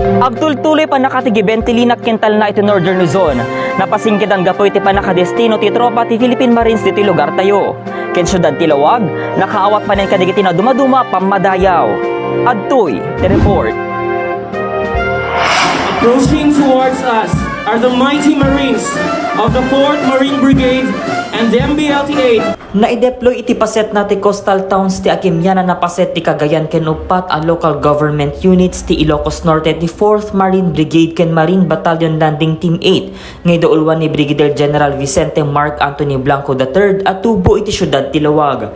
Abdul-tuloy pa nakatigibentilina kental na iti Northern Luzon. Napasingkit ang gapoy ti pa nakadestino ti tropa ti Philippine Marines dito lugar tayo. Ken syudad ti Lawag, nakaawat pa nin kadigiti na dumaduma pamadayaw. Adtoy, ti report. Approaching towards us are the mighty Marines of the 4th Marine Brigade and the MBLT-8. Naideploy iti paset na ti coastal towns ti Akimyana na paset ti Cagayan ken upat a local government units ti Ilocos Norte ti 4th Marine Brigade ken Marine Battalion Landing Team 8 ngay daulwan ni Brigadier General Vicente Mark Anthony Blanco III at tubo iti syudad ti Lawag.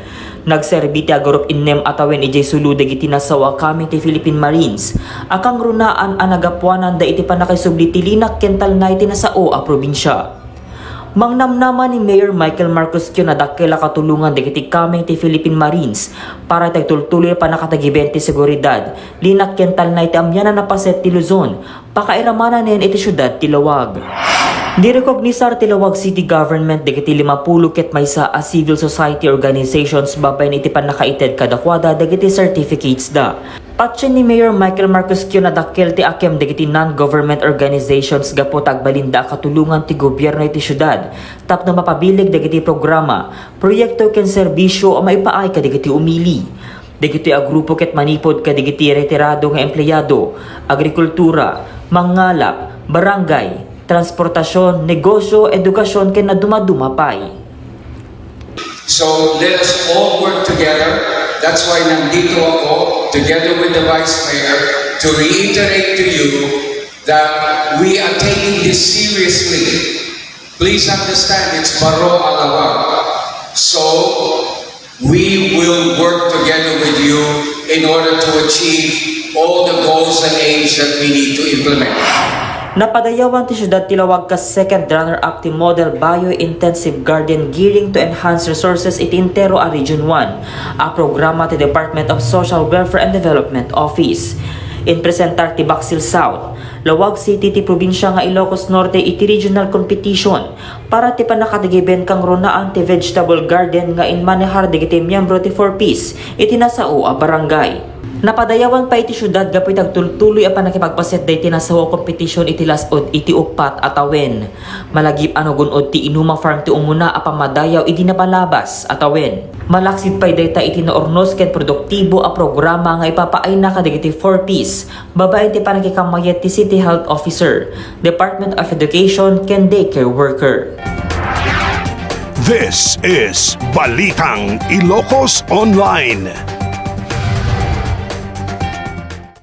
Nagserbi ti agarup innem atawen ijay suludag iti nasawa kami ti Philippine Marines. Akang runaan a nagapuanan da iti panakaisubli ti linak kental na iti nasao a probinsya. Mangnamnaman ni Mayor Michael Marcos Q na dakila katulungan dagiti kami ti Philippine Marines para tagtultuloy pa nakatagiben ti seguridad. Linak kental na iti amyana na paset ti Luzon, pakairamanan nen iti syudad ti Lawag. Direkognisar ti Lawag City Government dagiti 50 ket maysa a civil society organizations babaen iti panakaited kadakwada dagiti certificates da. Patsin ni Mayor Michael Marcos Q na dakkel ti akem dagiti non-government organizations gapo tagbalinda katulungan ti gobyerno iti syudad tapno mapabilig dagiti programa, proyekto ken serbisyo o maipaay kadigiti umili. Dagiti a grupo ket manipod kadigiti retirado nga empleyado, agrikultura, mangalap, barangay, transportasyon, negosyo, edukasyon ken na dumadumapay. So let us all work together. That's why nandito ako together with the Vice Mayor to reiterate to you that we are taking this seriously. Please understand it's Baro Alawag. So we will work together with you in order to achieve all the goals and aims that we need to implement. Napadayawan ti syudad ti Lawag ka second runner-up ti Model Bio-Intensive Garden Gearing to Enhance Resources iti Intero a Region 1, a programa ti Department of Social Welfare and Development Office. In presentar ti Baksil South, Lawag City ti probinsya nga Ilocos Norte iti regional competition para ti panakatigiben kang runaan ti vegetable garden nga inmanehar digiti miyembro ti 4Ps iti nasao a barangay. Napadayawan pa iti syudad gapoy tagtultuloy a panakipagpaset day tinasawa kompetisyon iti lasod iti upat atawen. Malagip ano gunod ti Inuma Farm ti umuna a pamadayaw iti napalabas atawen. Malaksid pay dayta iti naornos ken produktibo a programa nga ipapaay na kadigiti 4Ps. Babae ti panakikamayat ti City Health Officer, Department of Education ken daycare worker. This is Balitang Ilocos Online.